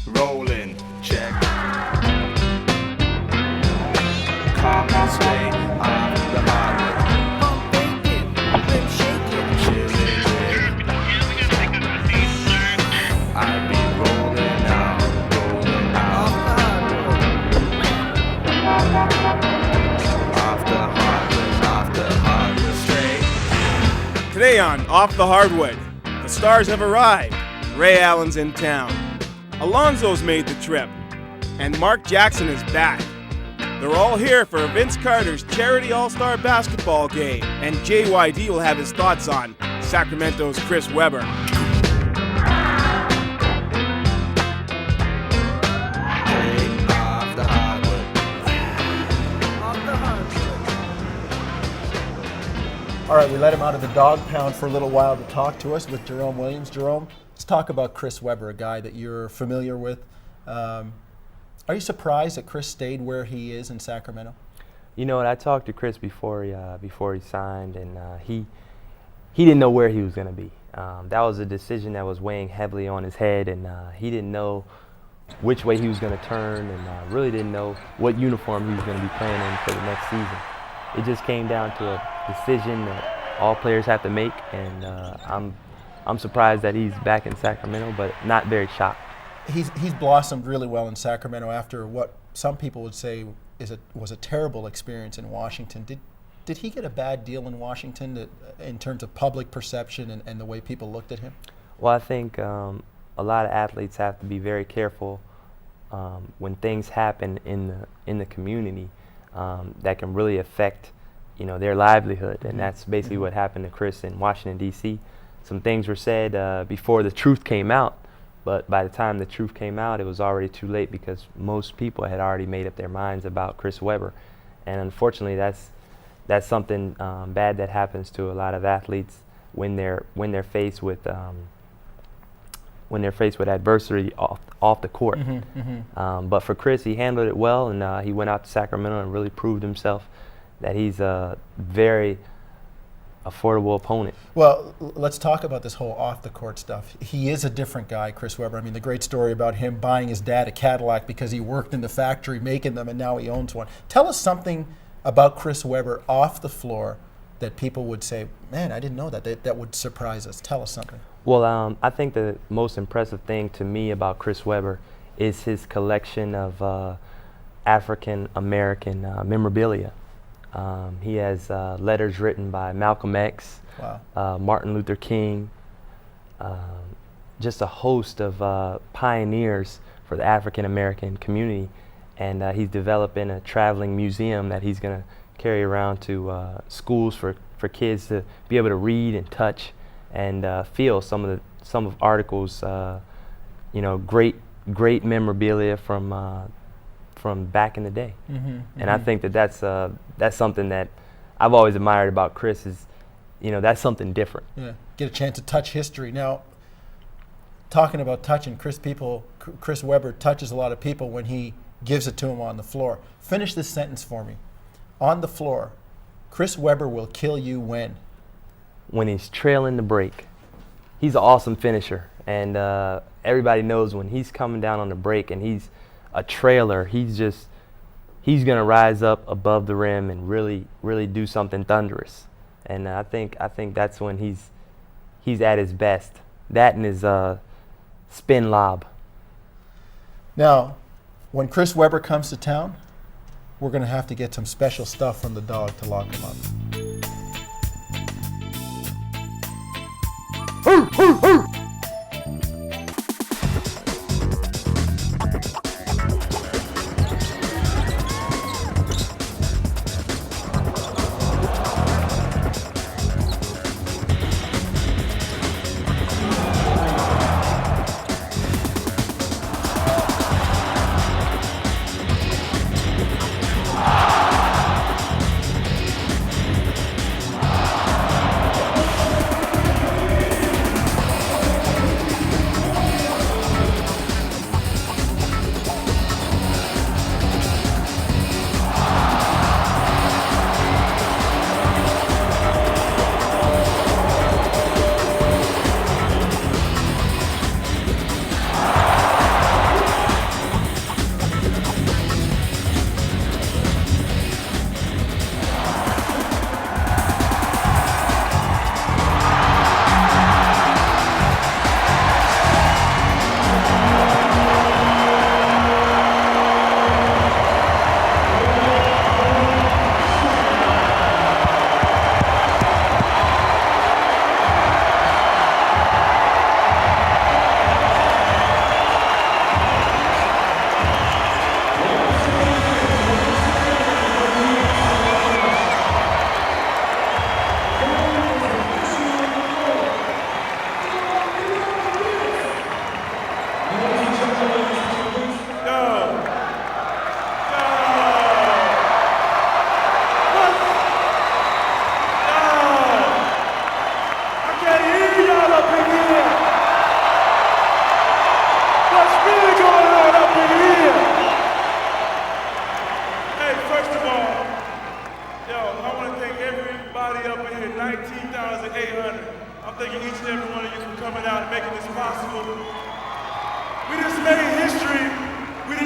rolling, check. Common sway off the hardwood. Pump bacon, rim shaking, chilling with. I be rolling out off the hardwood straight. Today on Off the Hardwood, the stars have arrived. Ray Allen's in town. Alonzo's made the trip. And Mark Jackson is back. They're all here for Vince Carter's charity all-star basketball game. And JYD will have his thoughts on Sacramento's Chris Webber. All right, we let him out of the dog pound for a little while to talk to us with Jerome Williams. Jerome, let's talk about Chris Webber, a guy that you're familiar with. Are you surprised that Chris stayed where he is in Sacramento? You know what? I talked to Chris before he signed, and he didn't know where he was going to be. That was a decision that was weighing heavily on his head, and he didn't know which way he was going to turn, and really didn't know what uniform he was going to be playing in for the next season. It just came down to a decision that all players have to make, and I'm surprised that he's back in Sacramento, but not very shocked. He's blossomed really well in Sacramento after what some people would say was a terrible experience in Washington. Did he get a bad deal in Washington in terms of public perception and the way people looked at him? Well, I think a lot of athletes have to be very careful when things happen in the community that can really affect their livelihood, and that's basically what happened to Chris in Washington, D.C. Some things were said before the truth came out, but by the time the truth came out, it was already too late because most people had already made up their minds about Chris Webber. And unfortunately, that's something bad that happens to a lot of athletes when they're faced with adversity off the court. But for Chris, he handled it well, and he went out to Sacramento and really proved himself that he's a very affordable opponent. Well, let's talk about this whole off-the-court stuff. He is a different guy, Chris Webber. I mean, the great story about him buying his dad a Cadillac because he worked in the factory making them, and now he owns one. Tell us something about Chris Webber off the floor that people would say, man, I didn't know that. That would surprise us. Tell us something. Well, I think the most impressive thing to me about Chris Webber is his collection of African-American memorabilia. He has letters written by Malcolm X, wow. Martin Luther King, just a host of pioneers for the African-American community. And he's developing a traveling museum that he's going to carry around to schools for kids to be able to read and touch and feel some of articles, great memorabilia from back in the day. And I think that's something that I've always admired about Chris is, that's something different. Yeah, get a chance to touch history. Now, talking about touching, Chris Webber touches a lot of people when he gives it to him on the floor. Finish this sentence for me. On the floor, Chris Webber will kill you when? When he's trailing the break. He's an awesome finisher, and everybody knows when he's coming down on the break and he's a trailer, he's going to rise up above the rim and really do something thunderous. And I think that's when he's at his best. That and his spin lob. Now, when Chris Webber comes to town, we're going to have to get some special stuff from the dog to lock him up.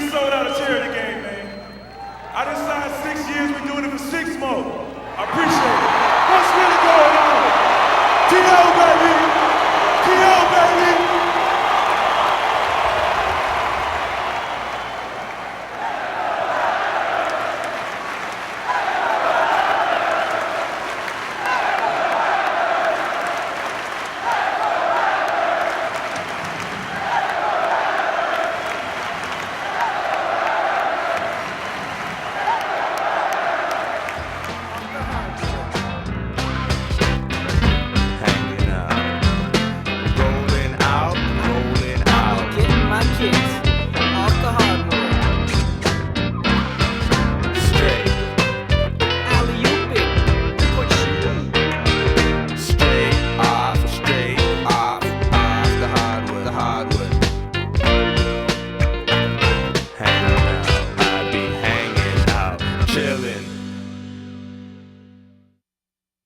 just sold out a charity game, man. I done signed 6 years, we're doing it for 6 more. I appreciate it. What's really going on? T.O.